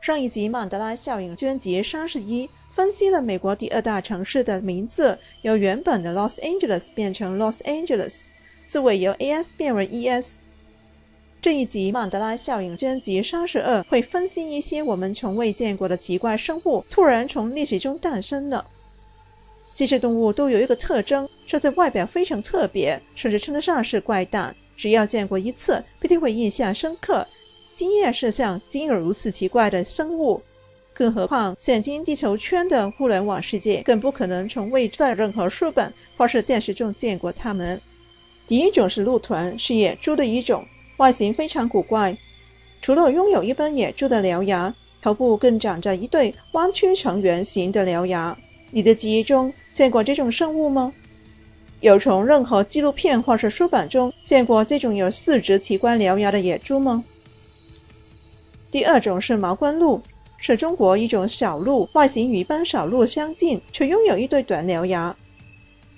上一集曼德拉效应专辑31分析了美国第2大城市的名字由原本的 Los Angeles 变成 Los Angeles， 字尾由 AS 变为 ES。 这一集曼德拉效应专辑32会分析一些我们从未见过的奇怪生物突然从历史中诞生了。这些动物都有一个特征，就是外表非常特别，甚至称得上是怪诞，只要见过一次必定会印象深刻，惊艳世上仅有如此奇怪的生物。更何况现今地球圈的互联网世界更不可能从未在任何书本或是电视中见过它们。第一种是鹿豚，是野猪的一种，外形非常古怪，除了拥有一般野猪的獠牙，头部更长着一对弯曲成圆形的獠牙。你的记忆中见过这种生物吗？有从任何纪录片或是书本中见过这种有4只奇怪獠牙的野猪吗？第二种是毛冠鹿，是中国一种小鹿，外形与一般小鹿相近，却拥有一对短獠牙。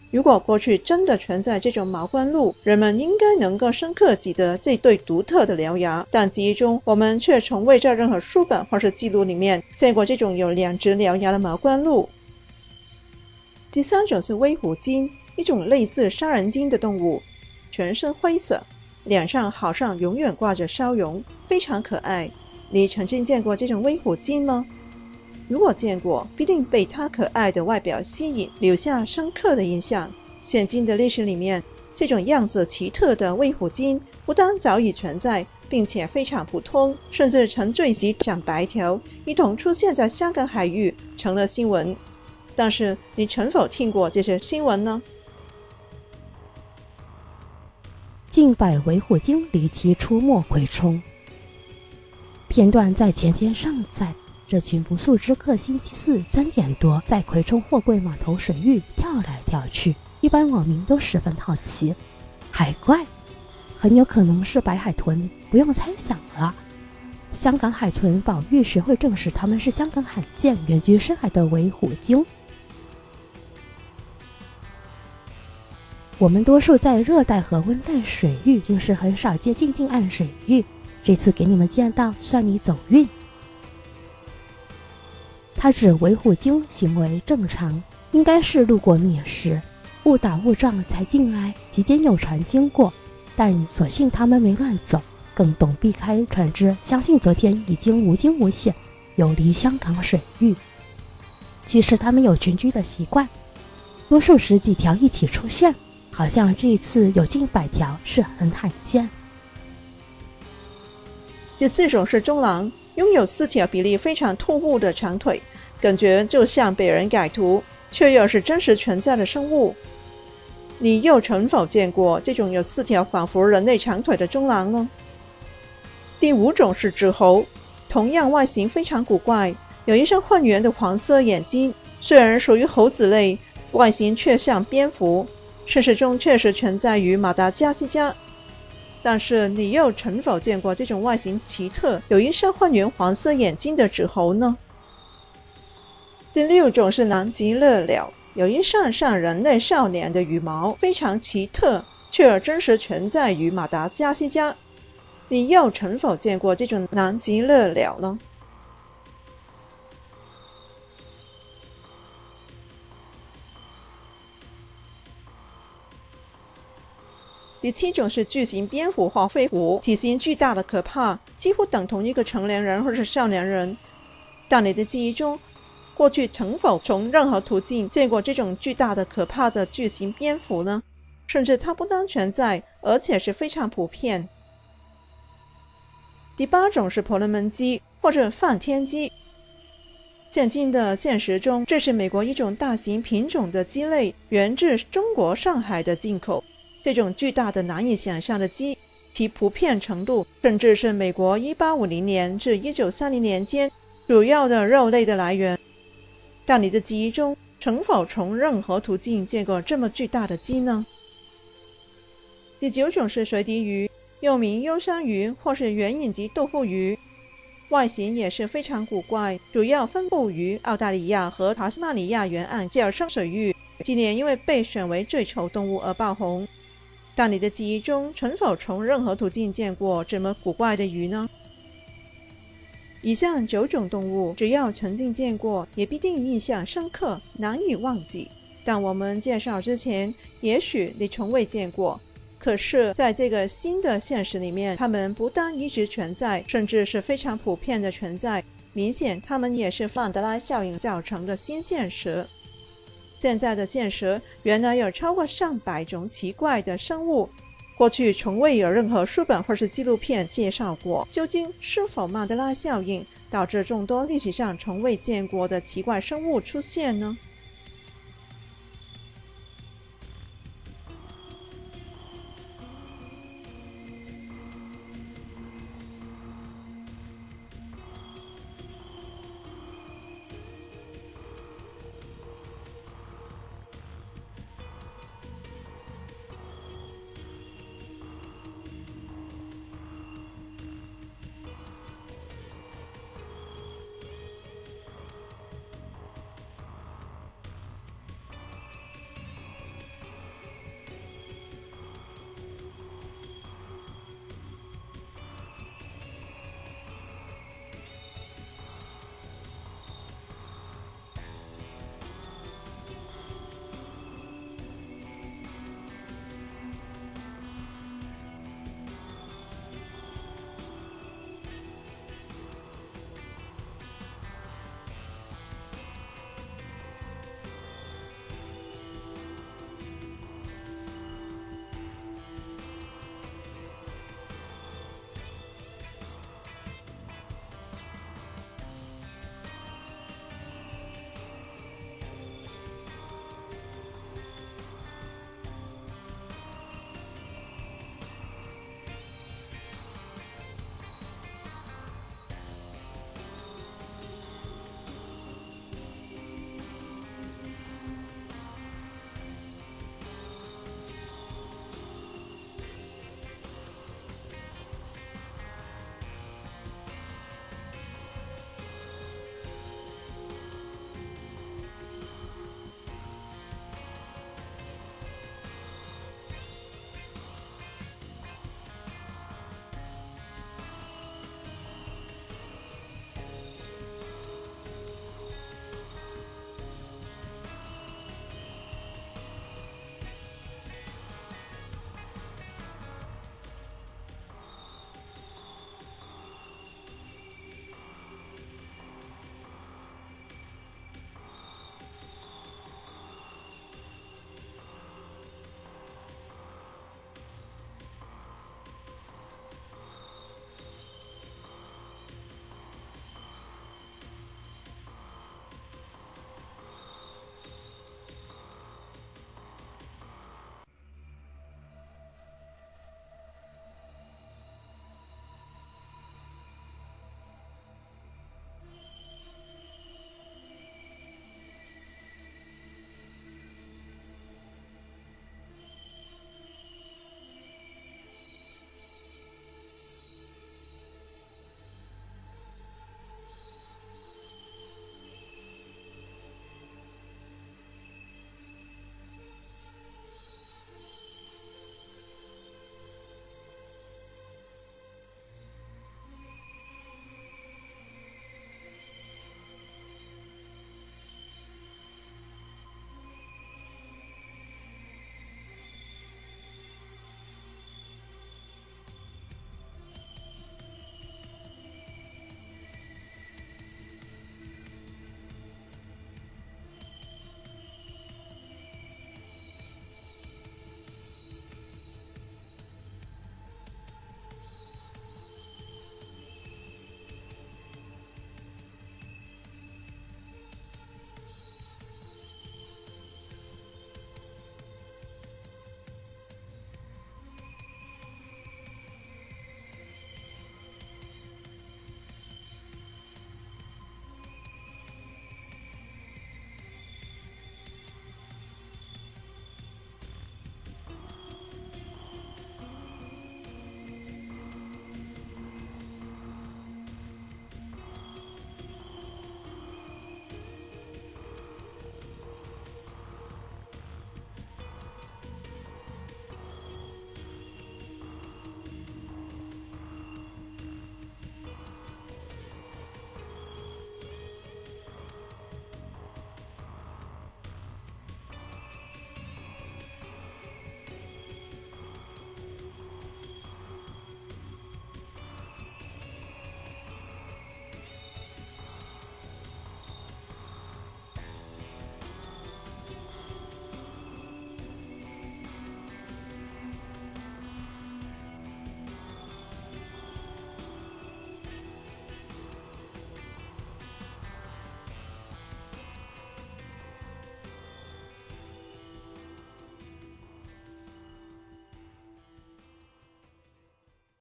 如果过去真的存在这种毛冠鹿，人们应该能够深刻记得这对独特的獠牙，但记忆中我们却从未在任何书本或是记录里面见过这种有2只獠牙的毛冠鹿。第三种是微虎鲸，一种类似杀人鲸的动物，全身灰色，脸上好像永远挂着笑容，非常可爱。你曾经见过这种微虎鲸吗？如果见过，必定被它可爱的外表吸引，留下深刻的印象。现今的历史里面，这种样子奇特的微虎鲸不但早已存在，并且非常普通，甚至曾聚集上百条，一同出现在香港海域，成了新闻。但是你曾否听过这些新闻呢？近百维虎鲸离奇出没葵冲。片段在前天上载，这群不速之客星期四3点多在葵冲货柜码头水域跳来跳去，一般网民都十分好奇，海怪很有可能是白海豚，不用猜想了。香港海豚保育学会证实它们是香港罕见远居深海的维虎鲸。我们多数在热带和温带水域，平时很少接近近岸水域，这次给你们见到，算你走运。他指维虎鲸行为正常，应该是路过觅食，误打误撞才进来，期间有船经过，但所幸他们没乱走，更懂避开船只，相信昨天已经无惊无险游离香港水域。其实他们有群居的习惯，多数10几条一起出现，好像这一次有近100条，是很罕见。第4种是中狼，拥有4条比例非常突兀的长腿，感觉就像被人改图，却又是真实存在的生物。你又曾否见过这种有4条仿佛人类长腿的中狼呢？第5种是纸猴，同样外形非常古怪，有一双混圆的黄色眼睛，虽然属于猴子类，外形却像蝙蝠，事实中确实存在于马达加斯加。但是你又曾否见过这种外形奇特、有一双混圆黄色眼睛的纸猴呢？第6种是南极乐鸟，有一扇像人类笑脸的羽毛，非常奇特，却真实存在于马达加斯加。你又曾否见过这种南极乐鸟呢？第7种是巨型蝙蝠或飞狐，体型巨大的可怕，几乎等同一个成年人或是少年人。但你的记忆中，过去曾否从任何途径见过这种巨大的可怕的巨型蝙蝠呢？甚至它不单存在，而且是非常普遍。第8种是婆罗门鸡或者梵天鸡。现今的现实中，这是美国一种大型品种的鸡类，源自中国上海的进口。这种巨大的难以想象的鸡，其普遍程度甚至是美国1850年至1930年间主要的肉类的来源。但你的记忆中曾否从任何途径见过这么巨大的鸡呢？第9种是水底鱼，又名幽山鱼或是圆影级豆腐鱼，外形也是非常古怪，主要分布于澳大利亚和塔斯马尼亚沿岸较深水域，近年因为被选为最丑动物而爆红。但你的记忆中曾否从任何途径见过这么古怪的鱼呢？以上9种动物，只要曾经见过，也必定印象深刻，难以忘记。但我们介绍之前，也许你从未见过。可是在这个新的现实里面，它们不但一直存在，甚至是非常普遍的存在。明显它们也是曼德拉效应造成的新现实。现在的现实原来有超过上百种奇怪的生物，过去从未有任何书本或是纪录片介绍过。究竟是否曼德拉效应导致众多历史上从未见过的奇怪生物出现呢？